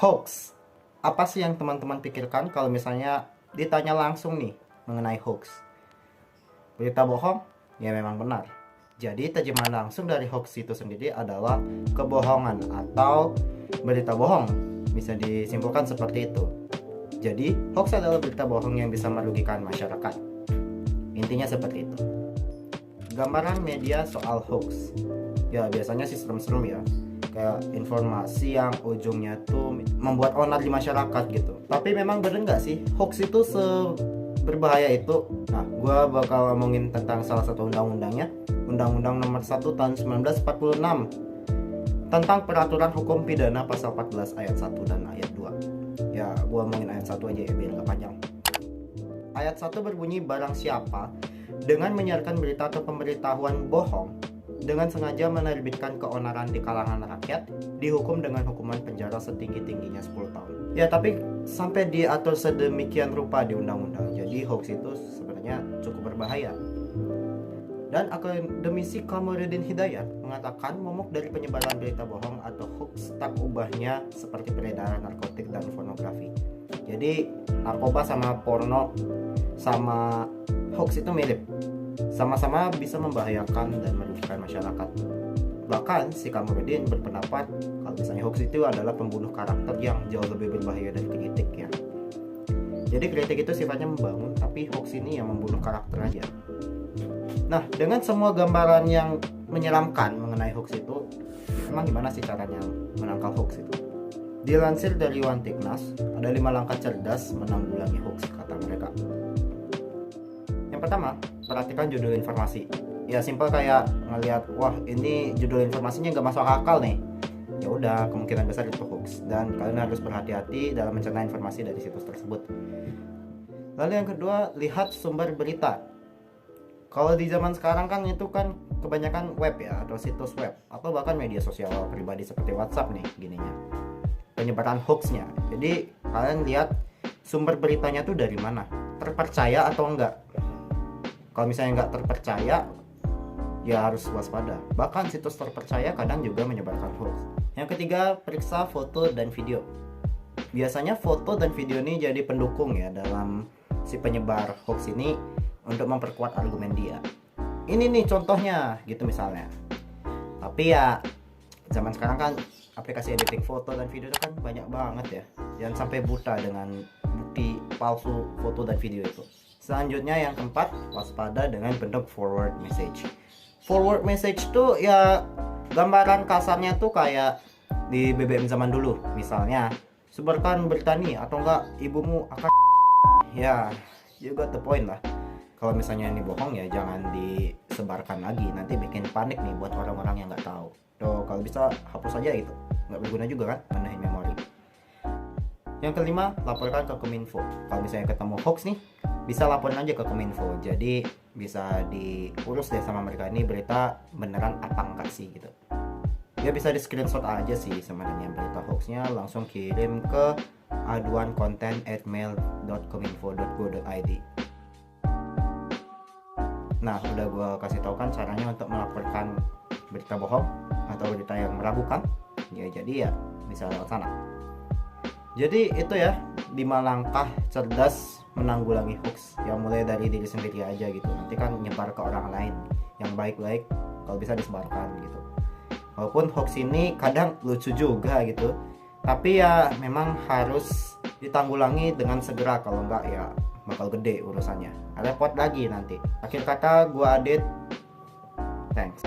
Hoax. Apa sih yang teman-teman pikirkan kalau misalnya ditanya langsung nih mengenai hoax? Berita bohong? Ya memang benar. Jadi terjemahan langsung dari hoax itu sendiri adalah kebohongan atau berita bohong. Bisa disimpulkan seperti itu. Jadi hoax adalah berita bohong yang bisa merugikan masyarakat. Intinya seperti itu. Gambaran media soal hoax. Ya biasanya sih serem-serem ya, kayak informasi yang ujungnya tuh membuat onar di masyarakat gitu. Tapi memang bener nggak sih hoax itu berbahaya itu? Nah, gue bakal ngomongin tentang salah satu undang-undangnya, Undang-Undang Nomor 1 Tahun 1946 tentang Peraturan Hukum Pidana Pasal 14 Ayat 1 dan Ayat 2. Ya, gue ngomongin Ayat 1 aja ya biar nggak panjang. Ayat 1 berbunyi, barang siapa dengan menyiarkan berita atau pemberitahuan bohong dengan sengaja menerbitkan keonaran di kalangan rakyat dihukum dengan hukuman penjara setinggi-tingginya 10 tahun. Ya tapi sampai diatur sedemikian rupa di undang-undang. Jadi hoax itu sebenarnya cukup berbahaya. Dan akademisi Kamarudin Hidayat mengatakan momok dari penyebaran berita bohong atau hoax tak ubahnya seperti peredaran narkotik dan pornografi. Jadi narkoba sama porno sama hoax itu mirip. Sama-sama bisa membahayakan dan merugikan masyarakat. Bahkan si Kamarudin berpendapat kalau misalnya hoax itu adalah pembunuh karakter yang jauh lebih berbahaya dari kritik ya. Jadi kritik itu sifatnya membangun, tapi hoax ini yang membunuh karakter aja. Nah, dengan semua gambaran yang menyeramkan mengenai hoax itu, emang gimana sih caranya menangkal hoax itu? Dilansir dari Wantiknas, ada 5 langkah cerdas menanggulangi hoax kata mereka. Yang pertama, perhatikan judul informasi. Ya simpel kayak ngelihat, wah ini judul informasinya nggak masuk akal nih. Ya udah, kemungkinan besar itu hoax dan kalian harus berhati-hati dalam mencerna informasi dari situs tersebut. Lalu yang kedua, lihat sumber berita. Kalau di zaman sekarang kan itu kan kebanyakan web ya atau situs web atau bahkan media sosial pribadi seperti WhatsApp nih gininya. Penyebaran hoaxnya. Jadi kalian lihat sumber beritanya tuh dari mana, terpercaya atau enggak. Kalau misalnya nggak terpercaya, ya harus waspada. Bahkan situs terpercaya kadang juga menyebarkan hoax. Yang ketiga, periksa foto dan video. Biasanya foto dan video ini jadi pendukung ya dalam si penyebar hoax ini untuk memperkuat argumen dia. Ini nih contohnya gitu misalnya. Tapi ya zaman sekarang kan aplikasi editing foto dan video itu kan banyak banget ya. Jangan sampai buta dengan bukti palsu foto dan video itu. Selanjutnya yang keempat, waspada dengan bentuk forward message. Forward message tuh ya gambaran kasarnya tuh kayak di BBM zaman dulu. Misalnya, sebarkan berita nih atau enggak ibumu akan ya, you got the point lah. Kalau misalnya ini bohong ya jangan disebarkan lagi, nanti bikin panik nih buat orang-orang yang nggak tahu. Tuh kalau bisa hapus aja gitu, nggak berguna juga kan menahan memori. Yang kelima, laporkan ke Kominfo. Kalau misalnya ketemu hoax nih, bisa laporin aja ke Kominfo. Jadi bisa diurus deh sama mereka, ini berita beneran apa enggak sih gitu. Ya bisa di screenshot aja sih sebenarnya berita hoaxnya, langsung kirim ke aduankonten@mail.kominfo.go.id. Nah udah gue kasih tau kan caranya untuk melaporkan berita bohong atau berita yang meragukan. Ya jadi ya bisa lewat sana. Jadi itu ya 5 langkah cerdas menanggulangi hoax, yang mulai dari diri sendiri aja gitu. Nanti kan nyebar ke orang lain yang baik-baik, kalau bisa disebarkan gitu. Walaupun hoax ini kadang lucu juga gitu, tapi ya memang harus ditanggulangi dengan segera, kalau enggak ya bakal gede urusannya, repot lagi nanti. Akhir kata gua Adit, thanks.